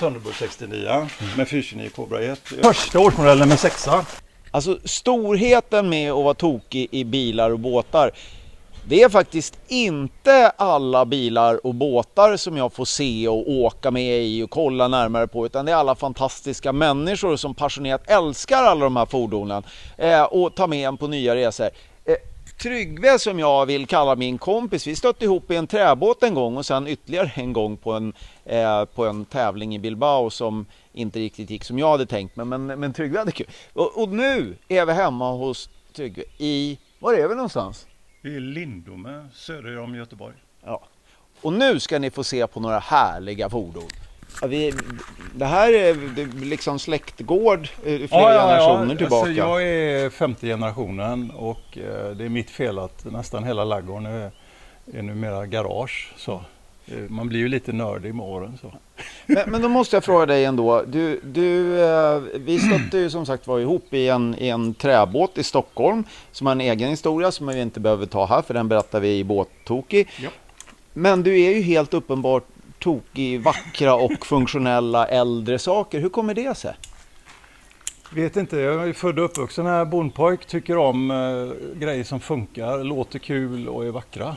Thunderbird 69 med 429 Cobra 1. Första årsmodellen med 6. Alltså storheten med att vara tokig i bilar och båtar, det är faktiskt inte alla bilar och båtar som jag får se och åka med i och kolla närmare på, utan det är alla fantastiska människor som passionerat älskar alla de här fordonen och tar med en på nya resor. Tryggve, som jag vill kalla min kompis, vi stötte ihop i en träbåt en gång och sen ytterligare en gång på en tävling i Bilbao som inte riktigt gick som jag hade tänkt, men Tryggve hade kul. Och nu är vi hemma hos Tryggve i, var är vi någonstans? I Lindome, söder om Göteborg. Ja. Och nu ska ni få se på några härliga fordon. Ja, det här är liksom släktgård flera generationer tillbaka. Alltså, jag är 50 generationen och det är mitt fel att nästan hela ladugården är numera garage. Så. Man blir ju lite nördig med åren. Så. Men då måste jag fråga dig ändå. Vi stötte ju som sagt var ihop i en träbåt i Stockholm som har en egen historia som vi inte behöver ta här, för den berättar vi i Båttoki. Ja. Men du är ju helt uppenbart tokig, vackra och funktionella äldre saker. Hur kommer det sig? Vet inte, jag är född och uppvuxen här, bondpojk, tycker om grejer som funkar, låter kul och är vackra.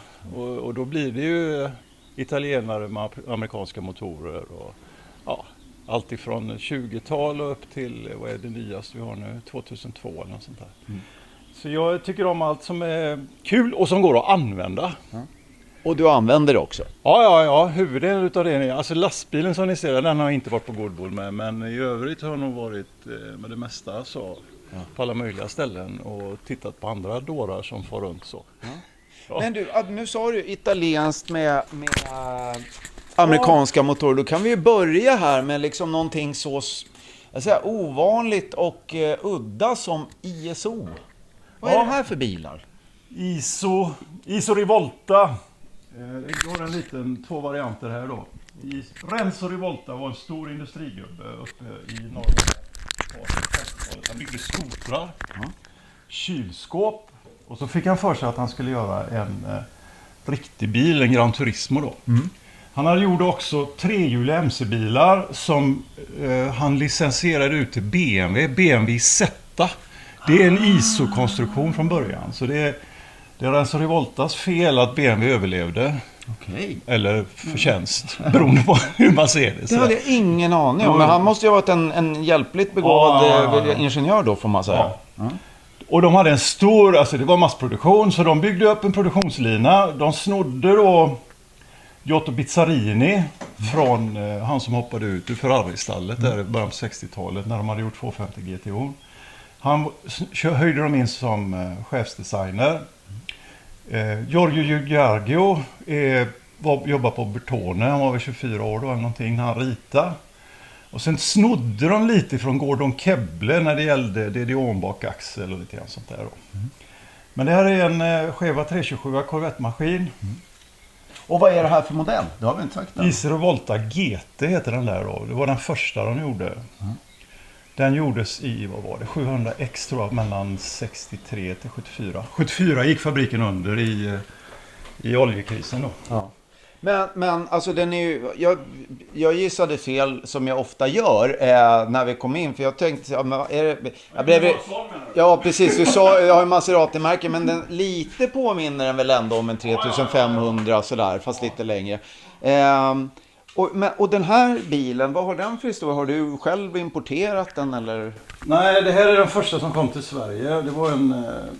Och då blir det ju italienare med amerikanska motorer och ja, allt ifrån 20-tal och upp till, vad är det nyaste vi har nu, 2002 eller något sånt där. Mm. Så jag tycker om allt som är kul och som går att använda. Mm. Och du använder det också? Ja, huvuddelen utav det. Alltså lastbilen som ni ser, den har jag inte varit på Godboll med, men i övrigt har jag nog varit med det mesta så på alla möjliga ställen och tittat på andra dårar som får runt så. Ja. Ja. Men du, nu sa du italienskt med amerikanska motorer. Då kan vi ju börja här med liksom någonting så ovanligt och udda som ISO. Vad är det här för bilar? ISO Rivolta. Det går en liten, 2 varianter här då. Renzo Rivolta var en stor industrigubbe uppe i norra. Han byggde skotrar, kylskåp. Och så fick han för sig att han skulle göra en riktig bil, en Gran Turismo då. Mm. Han hade gjort också 3-hjuliga MC-bilar som han licensierade ut till BMW Zeta. Det är en ISO-konstruktion från början. Så det är Renzo Rivoltas fel att BMW överlevde. Okay. Eller förtjänst, beroende på hur man ser det. Det hade jag ingen aning om, men han måste ju ha varit en hjälpligt begåvad ingenjör då, får man säga. Ja. Mm. Och de hade en stor, alltså det var massproduktion, så de byggde upp en produktionslina. De snodde då Giotto Bizzarini från han som hoppade ut ur Ferrari-stallet där i början på 60-talet när de hade gjort 250 GTO. Han höjde dem in som chefsdesigner. Giorgio Giargio jobbar på Bertone, han var väl 24 år då eller någonting när han ritade. Och sen snodde de lite från Gordon Kebble när det gällde DD-bakaxel och lite grann sånt där då. Mm. Men det här är en Cheva 327 Corvette-maskin. Mm. Och vad är det här för modell? Det har vi inte sagt. ISO Rivolta GT heter den där då. Det var den första de gjorde. Mm. Den gjordes i, 700X tror jag, mellan 63 till 74. 74 gick fabriken under i oljekrisen då. Ja. Men alltså den är ju, jag gissade fel som jag ofta gör när vi kom in, för jag tänkte ja precis, du sa jag har en Maserati-märke, men den lite påminner den väl ändå om en 3500 sådär, fast lite längre. Och den här bilen, vad har den för historia? Har du själv importerat den eller? Nej, det här är den första som kom till Sverige. Det var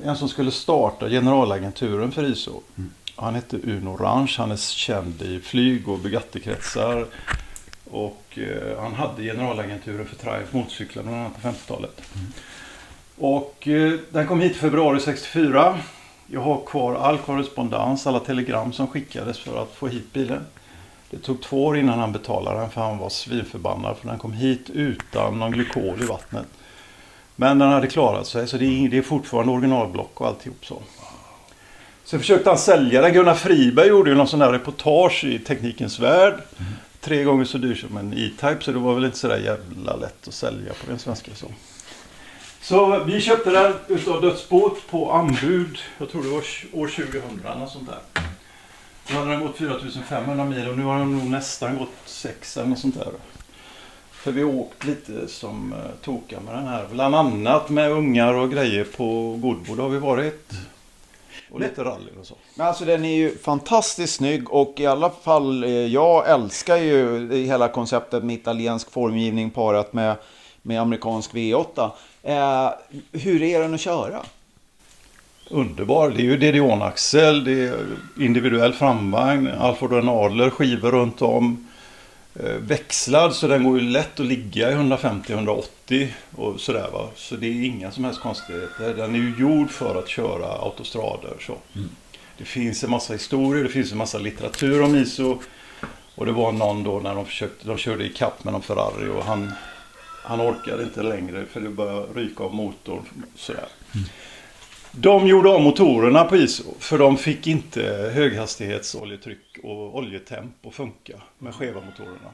en som skulle starta generalagenturen för ISO. Mm. Han hette Uno Orange, han är känd i flyg- och Bugatti-kretsar. Och han hade generalagenturen för Triumph motorcyklar bland annat på 50-talet. Mm. Och den kom hit i februari 64. Jag har kvar all korrespondens, alla telegram som skickades för att få hit bilen. Det tog 2 år innan han betalade den, för han var svinförbannad för den kom hit utan någon glykol i vattnet. Men den hade klarat sig, så det är fortfarande originalblock och alltihop så. Sen försökte han sälja den. Gunnar Friberg gjorde ju någon sån där reportage i Teknikens Värld. 3 gånger så dyr som en E-Type, så det var väl inte så där jävla lätt att sälja på den svenska så. Så vi köpte den utav dödsbåt på anbud, jag tror det var år 2000 eller sånt där. Då hade den gått 4500 mil och nu har den nog nästan gått 6 eller något sånt där. För vi har åkt lite som tokar med den här. Bland annat med ungar och grejer på Goodwood har vi varit. Och lite rally och så. Men alltså den är ju fantastiskt snygg och i alla fall jag älskar ju hela konceptet med italiensk formgivning parat med amerikansk V8. Hur är den att köra? Underbar. Det är ju DD-axel, det är individuell framvagn, Alford & Adler, skivor runt om. Växlad så den går ju lätt att ligga i 150-180 och sådär va. Så det är inga som helst konstigheter. Den är ju gjord för att köra autostrader så. Det finns en massa historier, det finns en massa litteratur om ISO. Och det var någon då när de körde i kapp med någon Ferrari och han orkade inte längre för det började ryka av motorn sådär. De gjorde om motorerna på ISO för de fick inte höghastighetsoljetryck och oljetemp att funka med skeva motorerna.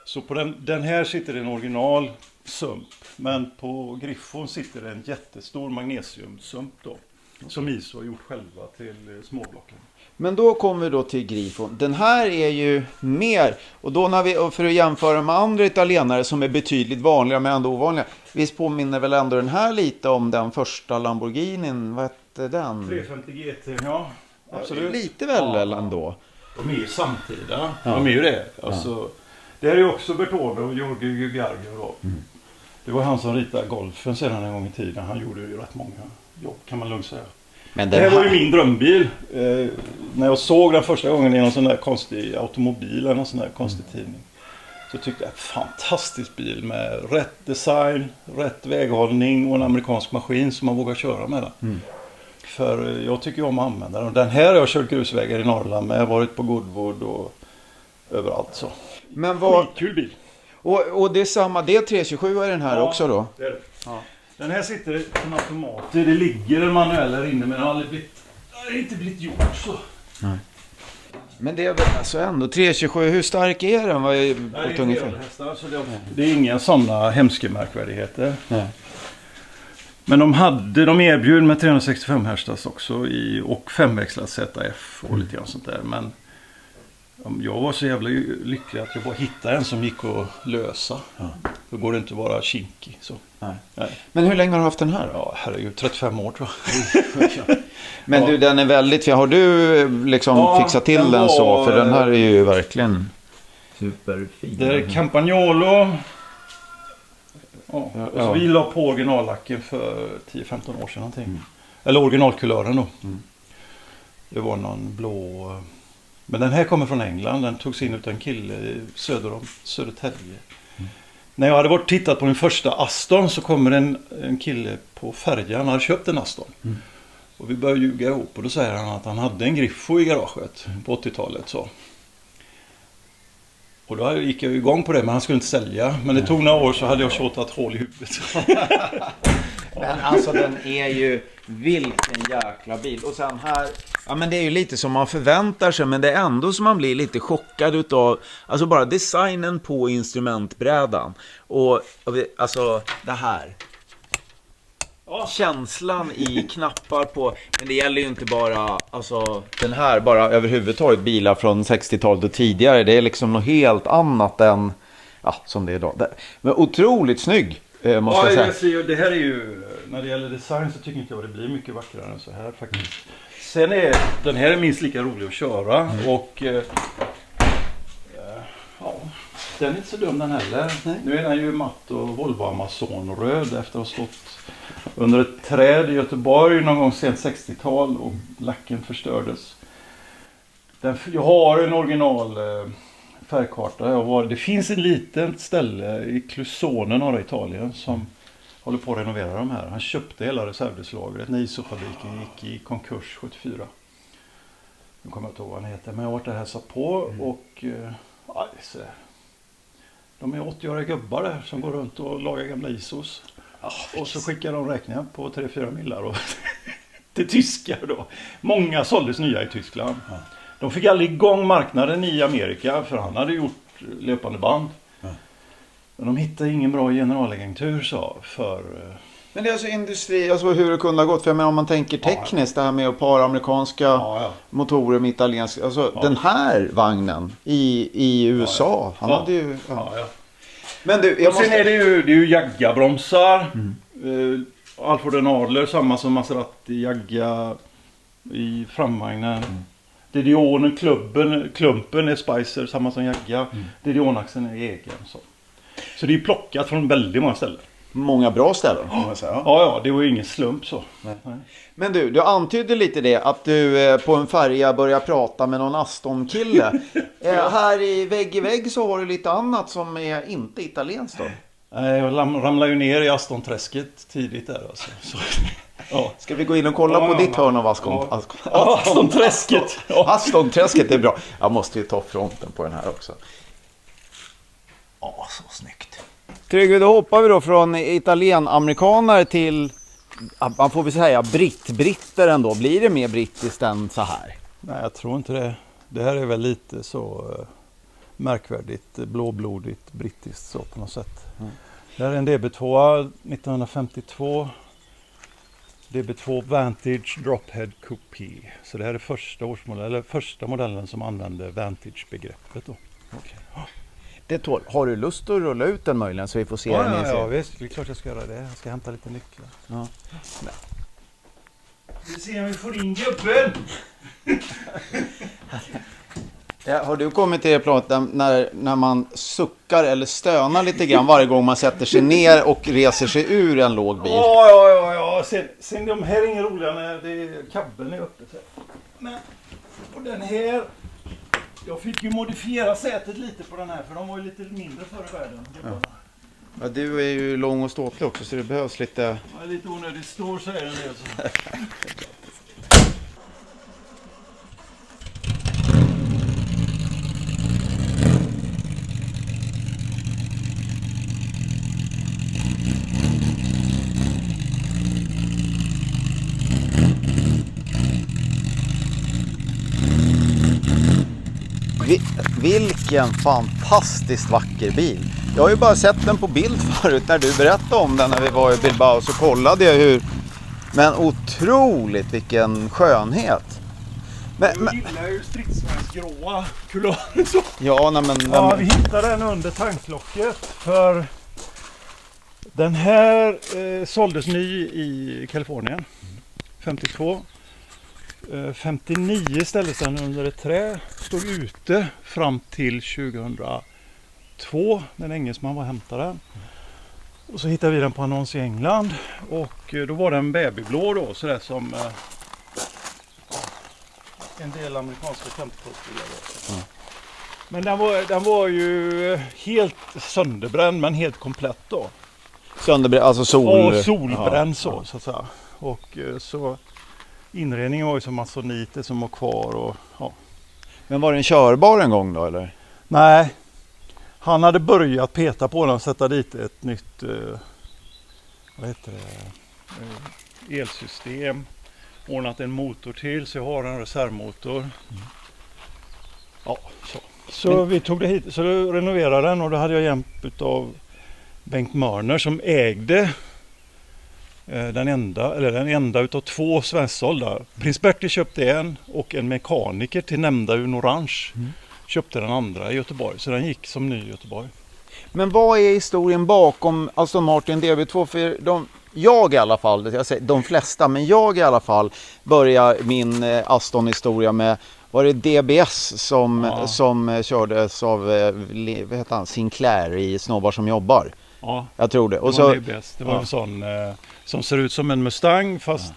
Så på den här sitter en original sump, men på Griffon sitter en jättestor magnesiumsump då, som ISO har gjort själva till småblocken. Men då kommer vi då till Grifo. Den här är ju mer, och då när vi, för att jämföra med andra italienare som är betydligt vanligare men ändå ovanliga. Visst påminner väl ändå den här lite om den första Lamborghinin, vad hette den? 350 GT, ja. Absolut. Lite väl ändå. De är ju samtida, de är ju det. Alltså, det är ju också Bertone och Giorgio Giugiaro då. Det var han som ritade golfen sedan en gång i tiden. Han gjorde ju rätt många jobb kan man lugnt säga. Men det här var ju min drömbil. När jag såg den första gången i någon sån där konstig automobil eller någon sån där konstig tidning. Så tyckte jag fantastisk bil med rätt design, rätt väghållning och en amerikansk maskin som man vågar köra med den. För jag tycker om att använda den. Den här har jag kört grusvägar i Norrland med. Jag har varit på Goodwood och överallt så. Men vad... Kul bil. Och det är samma, det är 327 är den här också då? Det är det. Ja. Den här sitter en automat. Det ligger en manuell här inne men den har inte blivit gjort så. Nej. Men det är väl alltså ändå 327, hur stark är den? Vad är på ungefär? Det är inga sådana hemska märkvärdigheter. Nej. Men de erbjöd med 365 hästas också och femväxlat ZF och lite grann sånt där. Men jag var så jävla lycklig att jag bara hittade en som gick att lösa. Ja. Då går det inte att vara kinkig. Så. Nej. Men hur länge har du haft den här? Ja, herregud, 35 år tror jag. Men du, den är väldigt fin. Har du liksom fixat till den så? För den här är ju verkligen superfin. Det är Campagnolo. Och så vi la på originallacken för 10-15 år sedan någonting. Eller originalkulören då. Det var någon blå... Men den här kommer från England. Den togs in ut en kille söder om Södertälje. När jag hade varit tittat på min första Aston så kommer en kille på färjan. Han hade köpt en Aston. Och vi började ljuga ihop och då säger han att han hade en Griffo i garaget på 80-talet så. Och då gick jag igång på det men han skulle inte sälja. Men det tog några år så hade jag tjatat hål i huvudet. Men alltså den är ju vilken jäkla bil. Och sen här, ja men det är ju lite som man förväntar sig men det är ändå som man blir lite chockad utav. Alltså bara designen på instrumentbrädan. Och alltså det här. Känslan i knappar på, men det gäller ju inte bara alltså den här, bara överhuvudtaget bilar från 60-talet och tidigare, det är liksom något helt annat än som det är idag. Men otroligt snygg måste jag säga. Det här är ju, när det gäller design så tycker inte jag det blir mycket vackrare än så här faktiskt. Sen är den här är minst lika rolig att köra och den är inte så dum den heller. Nu är den ju matt och Volvo Amazon röd efter att ha stått under ett träd i Göteborg någon gång sent 60-tal och lacken förstördes. Jag har en original färgkarta. Det finns en liten ställe i Clusone, norra Italien, som håller på att renovera de här. Han köpte hela reservdelslagret när ISO-fabriken gick i konkurs 74. Nu kommer jag inte ihåg vad han heter, men jag har varit där och hälsat på och de är 80-åriga gubbar där som går runt och lagar gamla ISOs. Och så skickar de räkningar på 3-4 millar och till tyskar då. Många såldes nya i Tyskland. De fick aldrig igång marknaden i Amerika för han hade gjort löpande band. Men de hittade ingen bra generalagentur för... Men det är alltså industri, alltså hur det kunde ha gått. För jag menar, om man tänker tekniskt, det här med att para amerikanska motorer med italienska. Alltså den här vagnen i USA, han hade ju... Men du, och sen är det ju Jagga-bromsar. Alfred Adler, samma som Maserati Jagga i framvagnen. Didionen, klumpen är Spicer, samma som Jagga. Didionaxeln är egen. Så det är plockat från väldigt många ställen. Många bra ställen kan man säga. Ja, det var ju ingen slump så. Nej. Men du antydde lite det att du på en färja börjar prata med någon Aston-kille. Här i vägg så har du lite annat som är inte italienskt då. Nej, jag ramlade ju ner i Aston-träsket tidigt där alltså. Så, ja. Ska vi gå in och kolla på ditt hörn av Aston-träsket. Aston-träsket är bra. Jag måste ju ta fronten på den här också. Så snyggt. Tryggve, då hoppar vi då från italien-amerikaner till, man får väl säga britter ändå. Blir det mer brittiskt än så här? Nej, jag tror inte det. Det här är väl lite så märkvärdigt, blåblodigt, brittiskt så på något sätt. Det här är en DB2 1952. DB2 Vantage Drophead Coupé. Så det här är första modellen som använder Vantage-begreppet då. Okay. Det tål. Har du lust att rulla ut den möjligen så vi får se den? Ja, visst. Det är klart jag ska göra det. Jag ska hämta lite nycklar. Ja. Vi ser om vi får in gubben. Har du kommit till det planet när man suckar eller stönar lite grann varje gång man sätter sig ner och reser sig ur en låg bil? Ja. Sen de här är inga roliga när kabeln är uppe. Men och den här, jag fick ju modifiera sätet lite på den här för de var ju lite mindre förr i världen. Ja, du är ju lång och ståtlig också så det behövs lite... Ja, lite onödigt stor så är den det. Så. Vilken fantastiskt vacker bil. Jag har ju bara sett den på bild förut när du berättade om den när vi var i Bilbao så kollade jag hur. Men otroligt vilken skönhet. Jag gillar ju stridsvagnsgråa kulörer så. Ja, vi hittade den under tanklocket för den här såldes ny i Kalifornien 52. 59 ställdes den under ett trä, stod ute fram till 2002 när en engelsman var och hämtade den. Och så hittade vi den på annons i England och då var den babyblå då, sådär som en del amerikanska campingbilar. Men den var ju helt sönderbränd men helt komplett då. Sönderbränd, alltså solbränd så att säga. Och så inredningen var ju som masoniter som var kvar och ja. Men var den körbar en gång då eller? Nej. Han hade börjat peta på den och sätta dit ett nytt elsystem. Ordnat en motor till så jag har en reservmotor. Ja, så vi tog det hit så då renoverade den och då hade jag hjälp av Bengt Mörner som ägde den enda utav två svensksålda. Prins Bertil köpte en och en mekaniker till nämnda Uno Orange köpte den andra i Göteborg. Så den gick som ny i Göteborg. Men vad är historien bakom Aston Martin DB2? För jag i alla fall, jag säger de flesta, men jag i alla fall börjar min Aston-historia med, var det DBS som kördes av vad heter han, Sinclair i Snobbar som jobbar? Ja, jag tror det. Och det var DBS. Det var en sån som ser ut som en Mustang fast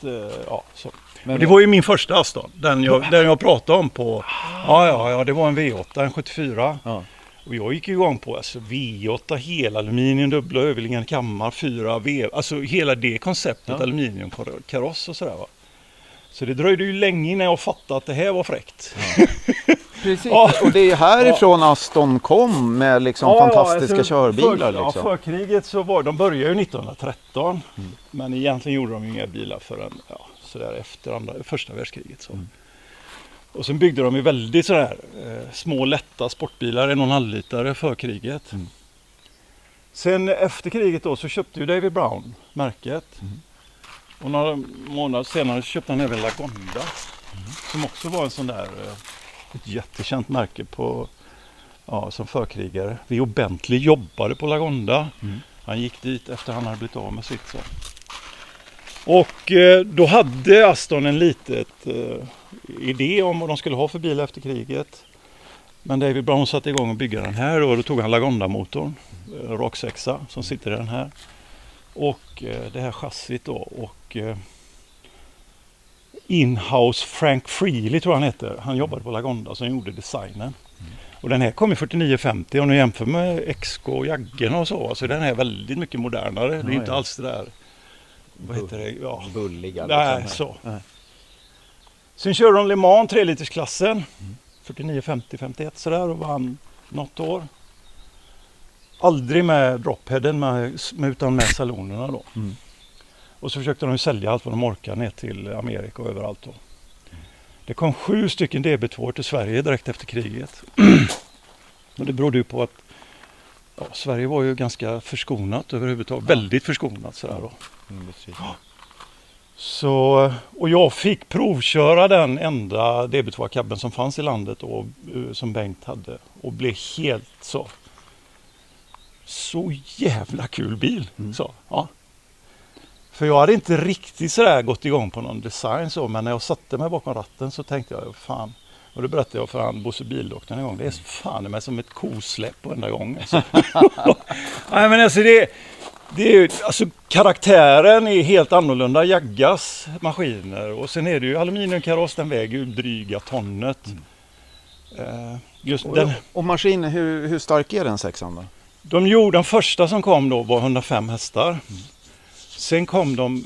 så. Men det var ju min första Aston, den jag pratade om på. Ja, det var en V8, en 74. Ja. Och jag gick igång på V8, hela aluminium, dubbla överliggande kammar, 4 V, alltså hela det konceptet, aluminiumkaross och sådär va. Så det dröjde ju länge innan jag fattade att det här var fräckt. Ja. Precis, och det är härifrån Aston kom med liksom fantastiska körbilar. Ja, förkriget så var de började ju 1913, men egentligen gjorde de ju inga bilar förrän sådär efter första världskriget. Så. Och sen byggde de ju väldigt sådär små lätta sportbilar, 1,5 liter för kriget. Sen efter kriget då så köpte ju David Brown märket. Och några månader senare köpte han även Lagonda som också var en sån där ett jättekänt märke på Ja, som förkrigare. V.O. Bentley jobbade på Lagonda. Han gick dit efter han hade blivit av med sitt. Så. Och då hade Aston en litet idé om vad de skulle ha för bil efter kriget. Men David Brown satte igång och bygga den här och då tog han Lagonda-motorn, rak 6 som sitter i den här. Och det här chassit då och Inhouse Frank Freely tror jag han heter. Han jobbade på Lagonda som gjorde designen. Och den här kom i 4950 och nu jämför med XK och Jaggen och så. Alltså den här är väldigt mycket modernare. Det är inte alls det där. Vad heter det? Ja. Bulliga. Nej, så. Sen körde de Le Mans 3-litersklassen. 49, 50, 51 sådär och vann något år. Aldrig med dropheaden utan med salonerna då. Och så försökte de sälja allt vad de orkade ner till Amerika och överallt då. Det kom 7 stycken DB2 till Sverige direkt efter kriget. Och det berodde ju på att Sverige var ju ganska förskonat överhuvudtaget. Väldigt förskonat sådär då. Så, och jag fick provköra den enda DB2-cabben som fanns i landet och som Bengt hade. Och blev helt så jävla kul bil. Så, ja. För jag hade inte riktigt sådär gått igång på någon design så, men när jag satte mig bakom ratten så tänkte jag, fan, och det berättade jag för han Bosse Bildoktorn en gång, det är fan med som ett kosläpp på enda gång. Alltså. Nej men alltså det är ju, alltså karaktären är helt annorlunda, Jaggas maskiner och sen är det ju aluminiumkaross, den väger ju dryga tonnet. Just och maskinen, hur stark är den 6an då? Den första som kom då var 105 hästar. Sen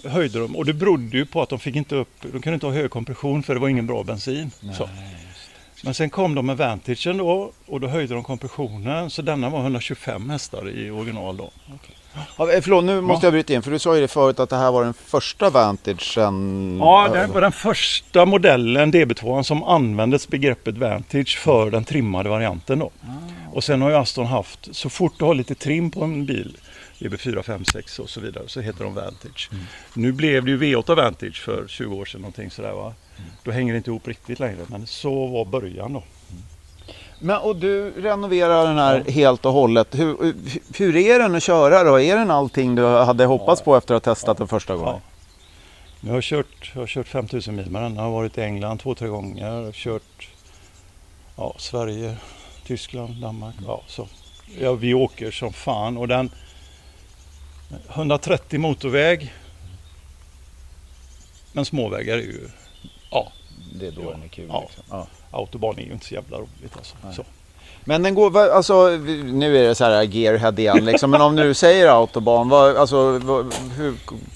höjde de och det berodde ju på att de kunde inte ha hög kompression för det var ingen bra bensin. Nej, så. Men sen kom de med Vantagen då och då höjde de kompressionen så denna var 125 hästar i original då. Okay. Ja, förlåt, nu måste jag bryta in för du sa ju det förut att det här var den första Vantagen. Ja, det var den första modellen DB2 som användes begreppet Vantage för den trimmade varianten då. Och sen har ju Aston haft, så fort du har lite trim på en bil, DB4, 5, 6 och så vidare, så heter de Vantage. Nu blev det ju V8 Vantage för 20 år sedan någonting sådär va. Då hänger det inte ihop riktigt längre, men så var början då. Men och du renoverar den här helt och hållet. Hur är den att köra då? Är den allting du hade hoppats på efter att ha testat den första gången? Jag har kört 5000 mil med den. Jag har varit i England 2-3 gånger. Jag har kört Sverige, Tyskland, Danmark. Så. Vi åker som fan och den 130 motorväg. Men småvägar är ju det är då den är kul. Liksom. Autobahn är ju inte så jävla roligt alltså. Så. Men den går, alltså nu är det så här gearhead igen liksom, men om du säger autobahn, hur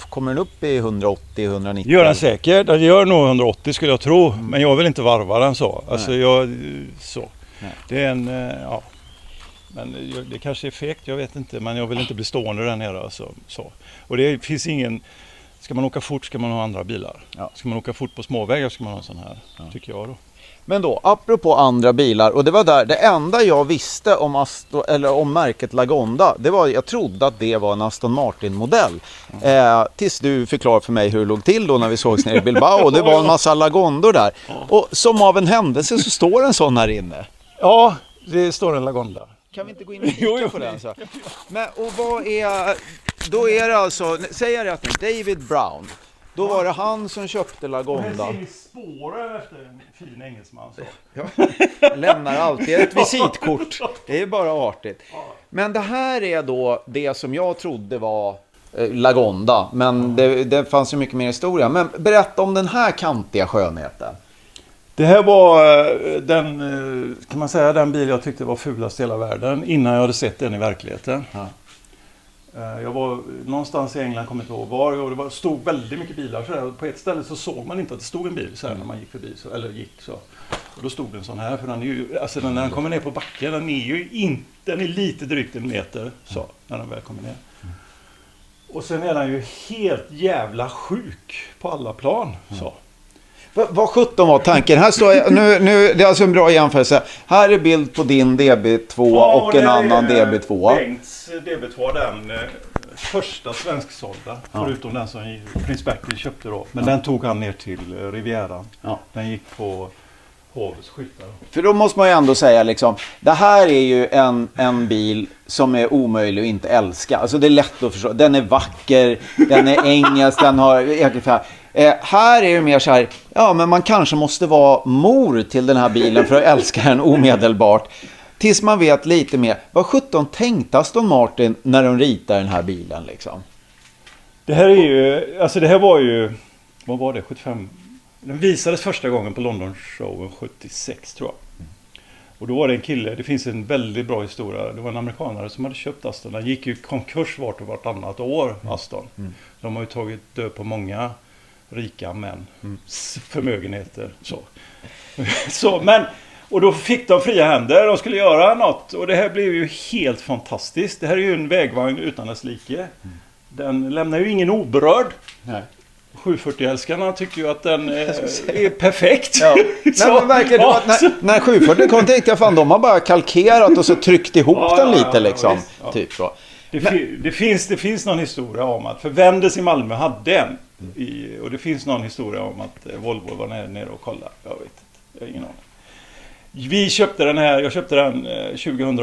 kommer den upp i 180-190? Gör den säkert, den gör nog 180 skulle jag tro, men jag vill inte varva den så. Alltså det är en, men det kanske är fegt, jag vet inte, men jag vill inte bli stående där nere alltså, så. Och det finns ingen, ska man åka fort ska man ha andra bilar. Ska man åka fort på småvägar ska man ha en sån här, tycker jag då. Men då, apropå andra bilar, och det var där, det enda jag visste om om märket Lagonda, det var, jag trodde att det var en Aston Martin-modell. Tills du förklarade för mig hur det låg till då när vi sågs nere i Bilbao, och det var en massa Lagondor där. Och som av en händelse så står en sån här inne. Ja, det står en Lagonda. Kan vi inte gå in och titta på den så? Men, och vad är, då är det alltså, säger jag rätt nu, David Brown. Då var det han som köpte Lagonda. Här ser ni spåren efter en fin engelsman. Så. Lämnar alltid ett visitkort. Det är bara artigt. Men det här är då det som jag trodde var Lagonda. Men det fanns ju mycket mer historia. Men berätta om den här kantiga skönheten. Det här var kan man säga, den bil jag tyckte var fulast i hela världen innan jag hade sett den i verkligheten. Jag var någonstans i England, kommer inte ihåg var, och det stod väldigt mycket bilar så där. På ett ställe så såg man inte att det stod en bil så här när man gick förbi så, eller gick så. Och då stod det en sån här, för den är ju, alltså när den kommer ner på backen, den är ju inte, den är lite drygt en meter så när den väl kommer ner. Och sen är den ju helt jävla sjuk på alla plan så. Vad 17 var tanken? Här står jag, nu det är alltså en bra jämförelse. Här är bild på din DB2 och en annan DB2. Bengts DB2, den första svensksålda, förutom den som Prins Bertil köpte då. Men den tog han ner till Rivieran. Den gick på Hovs skyltar. För då måste man ju ändå säga liksom, det här är ju en bil som är omöjlig att inte älska. Alltså det är lätt att förstå. Den är vacker, den är engelsk, den har egen färg. Här är det mer så här, ja men man kanske måste vara mor till den här bilen för att älska den omedelbart. Tills man vet lite mer, vad 17 tänkte Aston Martin när de ritar den här bilen liksom? Det här är ju, alltså det här var ju, vad var det, 75? Den visades första gången på London-showen 76 tror jag. Och då var det en kille, det finns en väldigt bra historia. Det var en amerikanare som hade köpt Aston. Han gick ju konkurs vart och vartannat år, Aston. De har ju tagit död på många rika män. Förmögenheter. Så, men, och då fick de fria händer. De skulle göra något. Och det här blev ju helt fantastiskt. Det här är ju en vägvagn utan dess like. Den lämnar ju ingen oberörd. Nej. 740-älskarna tycker ju att den är perfekt. Ja. Nej, men verkligen, ja, när 740 kom tänkte jag fan, de har bara kalkerat och så tryckt ihop den lite liksom. Ja. Typ så. Det finns någon historia om att, för Wenders i Malmö hade en. Och det finns någon historia om att Volvo var nere och kollade. Jag vet inte, jag har ingen aning. Vi köpte den här, jag köpte den 2000.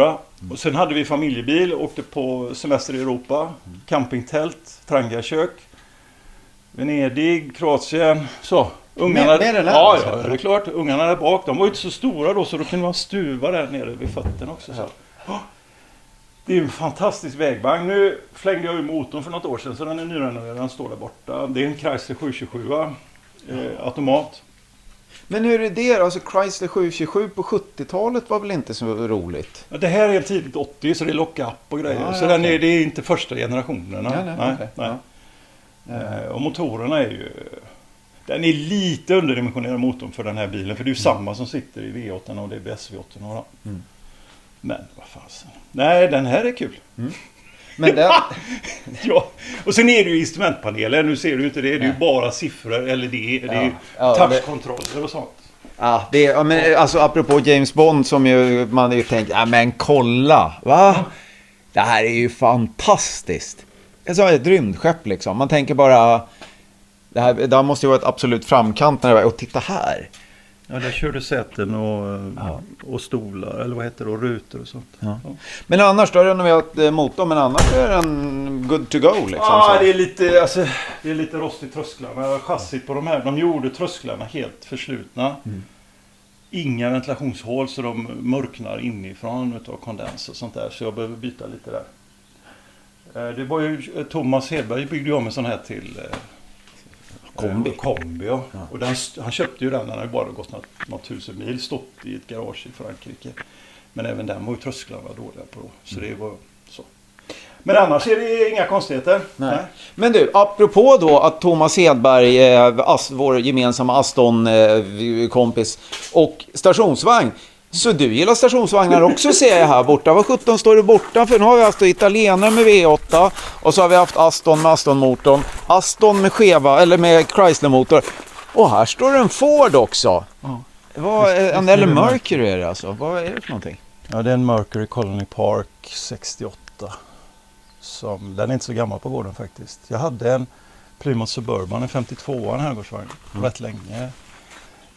Och sen hade vi familjebil, åkte på semester i Europa. Campingtält, trangiakök. Venedig, Kroatien, så. Ungarna, med den här, ja, alltså. ja, det är klart. Ungarna där bak, de var ju inte så stora då, så då kunde man stuva där nere vid fötterna också. Så. Det är en fantastisk vägvagn. Nu flängde jag ur motorn för något år sedan, så den är nyrenoverad, den står där borta. Det är en Chrysler 727, automat. Men hur är det då? Alltså Chrysler 727 på 70-talet var väl inte så roligt? Ja, det här är tidigt 80, så det är lock-up och grejer. Ja, så okay. Det är inte första generationerna. Nej. Nej. Och motorerna är ju... Den är lite underdimensionerad motorn för den här bilen. För det är ju samma som sitter i V8 och det är BS-V8. Men vad fasen. Nej, den här är kul. Men den... ja. Och sen är det ju instrumentpaneler. Nu ser du ju inte det. Det är ju bara siffror. Eller det är ju touchkontroller och sånt. Ja, det är, men alltså apropå James Bond som ju man ju tänkt, ja men kolla, va? Det här är ju fantastiskt. Alltså ett rymdskepp liksom. Man tänker bara, det här måste ju vara ett absolut framkant när det var, och titta här. Ja, där körde säten och stolar, eller vad heter det, och rutor och sånt. Ja. Ja. Men annars, då har du renoverat motorn, men annars är den good to go liksom. Ja, det är lite rost i trösklarna. Chassit på de här, de gjorde trösklarna helt förslutna. Inga ventilationshål, så de mörknar inifrån utav kondens och sånt där. Så jag behöver byta lite där. Det var ju Thomas Hedberg byggde ju om en sån här till kombi ja. Och han köpte ju den när han bara gått något 1000 mil, stått i ett garage i Frankrike. Men även den var ju trösklarna dåliga på då. Så det var så. Men annars är det inga konstigheter. Nej. Men du, apropå då att Thomas Hedberg, vår gemensamma Aston-kompis, och stationsvagn. Så du gillar stationsvagnar också, ser jag här borta. Vad 17 står du borta? För nu har vi haft italienare med V8 och så har vi haft Aston med Aston-motorn, Aston med skeva eller med Chrysler-motor. Och här står det en Ford också. Eller Mercury är det alltså. Vad är det för någonting? Ja, det är en Mercury Colony Park 68. Den är inte så gammal på gården faktiskt. Jag hade en Plymouth Suburban, en 52an herrgårdsvagn, rätt länge.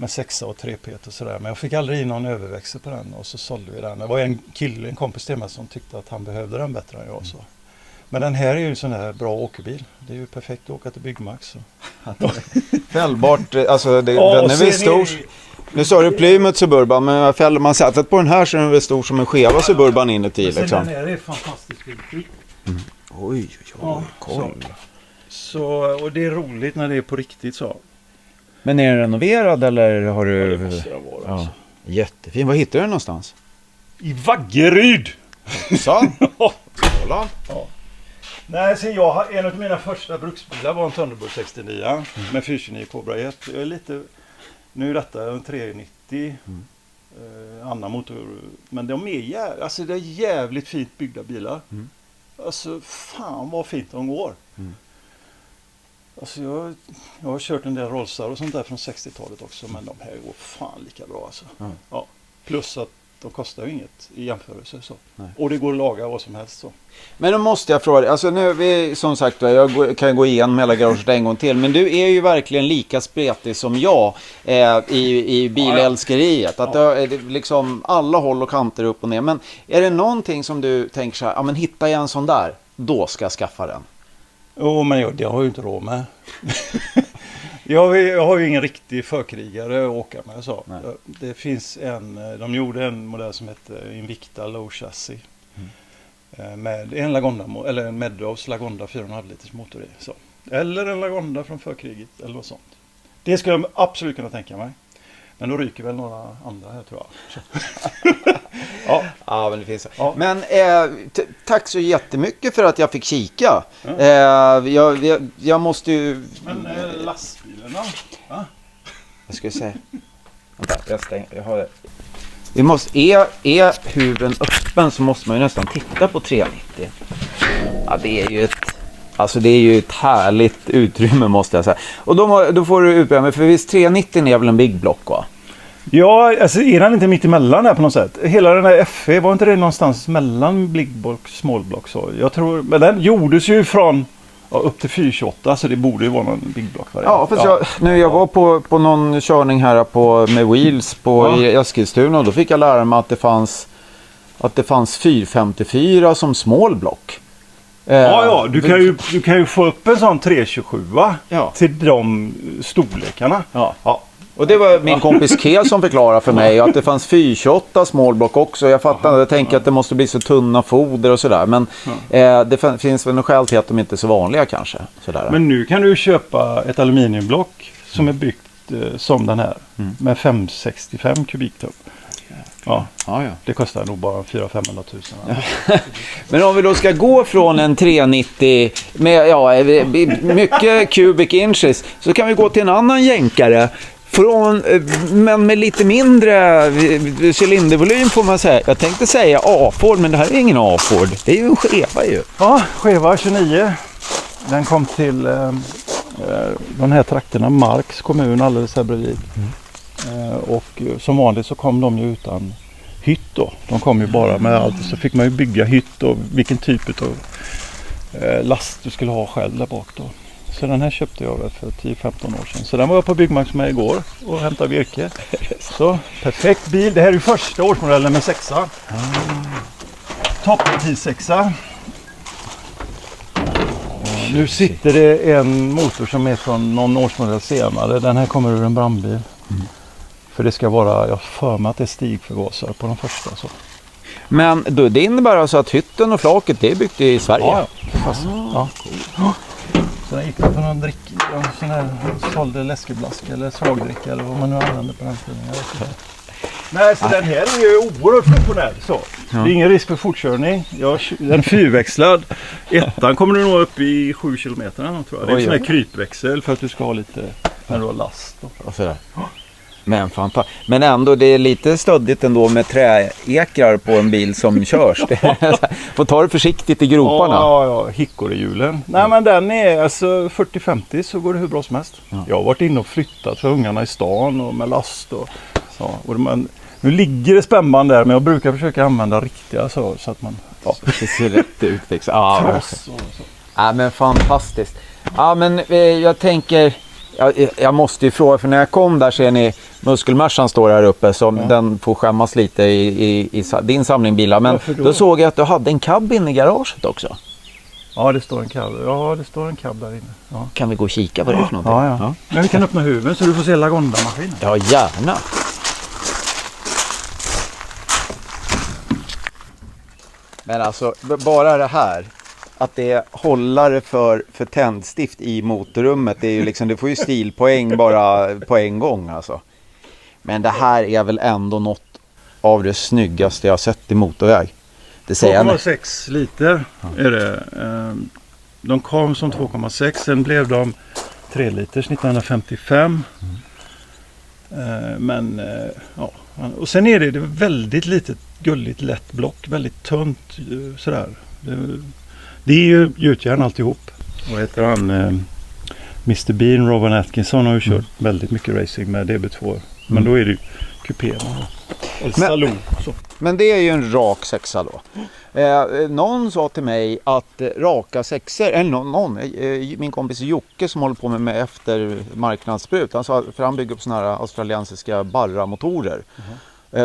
Med 6 och 3P och sådär. Men jag fick aldrig in någon överväxel på den. Och så sålde vi den. Det var en kompis till mig som tyckte att han behövde den bättre än jag. Så. Men den här är ju en sån här bra åkerbil. Det är ju perfekt att åka till Byggmax. Fällbart, alltså den är väl stor. Nu sa du Plymouth Suburban, men fäller man sättet på den här så är den väl stor som en skeva Suburban inuti. Liksom. Den här är fantastiskt billig. Oj, koll. Så, och det är roligt när det är på riktigt så. Men är den renoverad eller har du... Ja, det måste den vara. Alltså. Jättefin. Var hittar du den någonstans? I Vaggeryd! Så? Ja. Nej, så en av mina första bruksbilar var en Thunderbird 69 med 429 Cobra 1. Jag är lite... Nu är detta en 390 annan motor. Men de är det är jävligt fint byggda bilar. Alltså, fan vad fint de går. Alltså jag har kört en del Rollsar och sånt där från 60-talet också, men de här går fan lika bra alltså. Ja. Plus att de kostar ju inget i jämförelse. Så. Nej. Och det går att laga vad som helst. Så. Men då måste jag fråga dig, alltså nu vi, som sagt, kan gå igenom hela garaget en gång till, men du är ju verkligen lika spretig som jag i bilälskeriet. Att det är liksom alla håll och kanter upp och ner. Men är det någonting som du tänker så här, ja men hittar jag en sån där, då ska jag skaffa den? Jo, men det har jag ju inte råd med. Jag har ju ingen riktig förkrigare att åka med. Så. Det finns de gjorde en modell som heter Invicta Low Chassis. Med en Lagonda, eller en Meadows Lagonda 4,5 liters motor i. Så. Eller en Lagonda från förkriget eller något sånt. Det skulle jag absolut kunna tänka mig. Men då ryker väl några andra här, tror jag. Ja, men det finns. Ja. Men tack så jättemycket för att jag fick kika. Jag måste ju... Men lastbilarna? Va? Jag ska säga. Vänta, jag stänger. Jag har det. Vi måste, är huven öppen så måste man ju nästan titta på 390. Ja, det är ju ett härligt utrymme, måste jag säga. Och då får du utbräna mig, för visst 390 är väl en big block, va? Ja, alltså är den inte mitt emellan där på något sätt? Hela den här FE, var inte det någonstans mellan big block och small block? Så jag tror, men den gjordes ju från upp till 428, så det borde ju vara någon big block-variant. Ja, fast jag var på någon körning här med Wheels i Eskilstuna, och då fick jag lära mig att det fanns 454 som small block. Du kan ju få upp en sån 327 till de storlekarna. Ja. Och det var min kompis Ke som förklarade för mig att det fanns 428 small block också. Jag tänker att det måste bli så tunna foder och sådär. Men det finns väl något skäl till att de inte är så vanliga kanske. Sådär. Men nu kan du köpa ett aluminiumblock som är byggt som den här. Med 565 kubiktum. Ja. Det kostar nog bara 400-500 000. Men om vi då ska gå från en 390 med mycket cubic inches, så kan vi gå till en annan jänkare. Men med lite mindre cylindervolym, får man säga. Jag tänkte säga A-Ford, men det här är ingen A-Ford. Det är ju en Cheva ju. Ja, Cheva 29. Den kom till de här trakterna, Marks kommun, alldeles här bredvid. Och som vanligt så kom de ju utan hytt då. De kom ju bara med allt. Så fick man ju bygga hytt och vilken typ av last du skulle ha själv där bak då. Så den här köpte jag väl för 10-15 år sedan. Så den var jag på byggmark med igår och hämtade virke. Så perfekt bil. Det här är ju första årsmodellen med 6:a. Toppen 6:a. Nu sitter det en motor som är från någon årsmodell senare. Den här kommer ur en brandbil. För det ska vara, jag för mig att det är stigförgasare på de första. Så. Men det innebär alltså att hytten och flaket, det är byggt i Sverige? Ja. Så den gick på någon sån här, sålde läskeblask eller svagdricka eller vad man nu använder på den tiden. Nej, så den här är ju oerhört funktionell. Så. Det är ingen risk för fortkörning. Den är fyrväxlad. Ettan kommer du nå upp i 7 kilometer tror jag. Det är en sån här krypväxel för att du ska ha lite när du har last. Och sådär. Men ändå, det är lite stöddigt ändå med träekrar på en bil som körs. Får ta det försiktigt i groparna. Ja, hickor i hjulen. Nej, men den är alltså 40-50 så går det hur bra som helst. Jag har varit inne och flyttat för ungarna i stan och med last och så. Nu ligger det spännband där, men jag brukar försöka använda riktiga så att man... Ja. Det ser rätt ut. Ja, men fantastiskt. Ja, men jag tänker... Jag måste ju fråga, för när jag kom där ser ni muskelmärsan står här uppe, så den får skämmas lite i din samling bilar. Men då såg jag att du hade en cab inne i garaget också. Ja, det står en cab. Ja, det står en cab där inne. Ja. Kan vi gå och kika vad det är för någonting? Ja. Men vi kan öppna huven så du får se Lagonda-maskinen. Ja, gärna. Men alltså, bara det här. Att det är hållare för tändstift i motorrummet, det är ju liksom, det får ju stilpoäng bara på en gång alltså. Men det här är väl ändå något av det snyggaste jag har sett i motorväg. Det säger 2,6 liter är det. De kom som 2,6, sen blev de 3 liters 1955. Men ja, och sen är det väldigt litet gulligt lätt block, väldigt tunt sådär. Det är ju gjutjärn alltihop. Vad heter han? Mr. Bean, Robin Atkinson har ju kört väldigt mycket racing med DB2. Men då är det ju kupéerna. Eller saloon. Så. Men det är ju en rak sexa då. Någon sa till mig att raka sexor, eller min kompis Jocke som håller på med eftermarknadsbrut, han sa, för han bygger upp såna här australiensiska Barra-motorer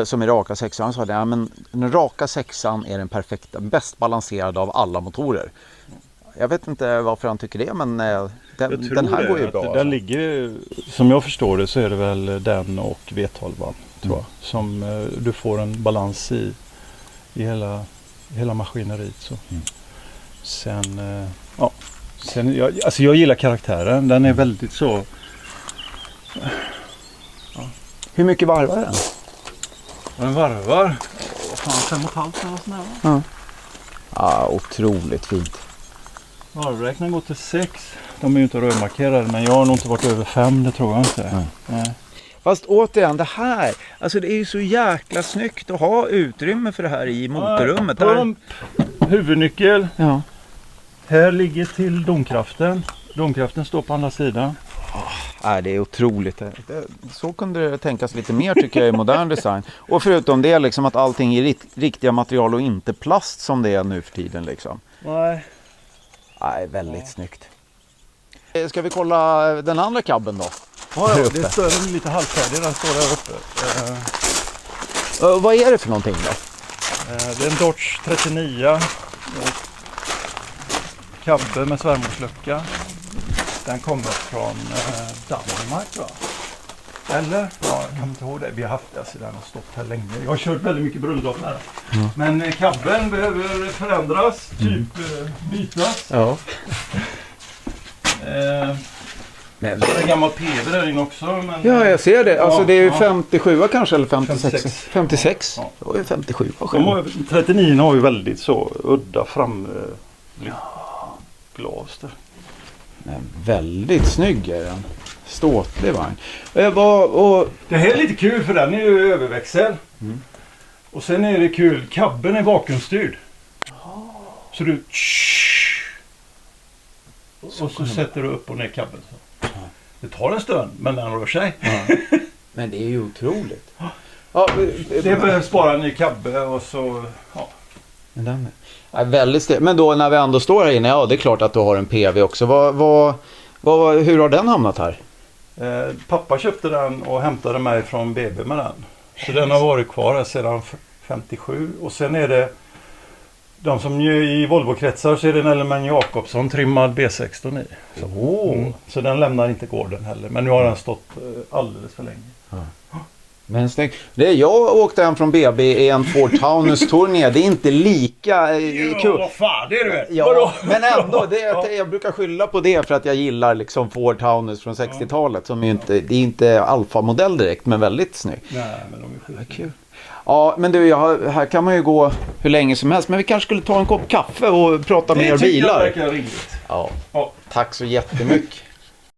som är raka sexor. Han sa det, men den raka sexan är den perfekta, bäst balanserade av alla motorer. Jag vet inte varför han tycker det, men den här går ju bra. Den ligger, som jag förstår det, så är det väl den och V12 tror jag, som du får en balans i hela maskineriet. Så. Sen jag gillar karaktären. Den är väldigt så... Hur mycket varvar den? Den varvar 5,5 eller sån här, va? Ja, otroligt fint. Varvräkningen går till 6. De är ju inte rödmarkerade, men jag har nog inte varit över 5, det tror jag inte. Nej. Fast återigen, det här, alltså det är ju så jäkla snyggt att ha utrymme för det här i motorrummet. Pump, huvudnyckel. Ja. Här ligger till domkraften. Domkraften står på andra sidan. Det är otroligt. Så kunde det tänkas lite mer tycker jag i modern design. Och förutom det liksom att allting är riktiga material och inte plast som det är nu för tiden liksom. Nej. Väldigt snyggt. Ska vi kolla den andra cabben då? Ja, det står lite halvfärdig, den står där uppe. Vad är det för någonting då? Det är en Dodge 39. Cabbe med svärmorslucka. Den kommer från Danmark, va? Eller? Ja, jag kan inte ihåg det. Vi har haft det, alltså, den har stått här länge. Jag har kört väldigt mycket bröllop här. Men cabben behöver förändras, typ bytas. Ja. Det är en gammal PV där inne också. Men, ja, jag ser det. Alltså det är ju 57 kanske, eller 56. 56. Ja. Det var ju 57. 39 har ju väldigt så udda glas där. Men väldigt snygg är den. Ståtlig vagn. Det här är lite kul för den är ju överväxel. Och sen är det kul, cabben är vakuumstyrd. Så du... Och så sätter du upp och ner cabben. Det tar en stund, men den rör sig. Men det är ju otroligt. Det behövs bara en ny cabbe och så... Ja. Väldigt men då när vi ändå står här inne, det är klart att du har en PV också. Hur har den hamnat här? Pappa köpte den och hämtade mig från BB med den. Så den har varit kvar här sedan 57. Och sen är det de som i Volvo-kretsar, så är det en Elleman Jakobsson trimmad B16 i. Så den lämnar inte gården heller. Men nu har den stått alldeles för länge. Men snyggt. Jag åkte hem från BB i en Ford Taunus-turné. Det är inte lika kul. Vad fan, det är det. Ja, men ändå, jag brukar skylla på det för att jag gillar liksom Ford Taunus från 60-talet. Som är inte, det är inte alfamodell direkt, men väldigt snygg. Nej, men de är kul. Ja, men du, här kan man ju gå hur länge som helst. Men vi kanske skulle ta en kopp kaffe och prata mer bilar. Det tycker jag verkar rimligt. Ja, tack så jättemycket.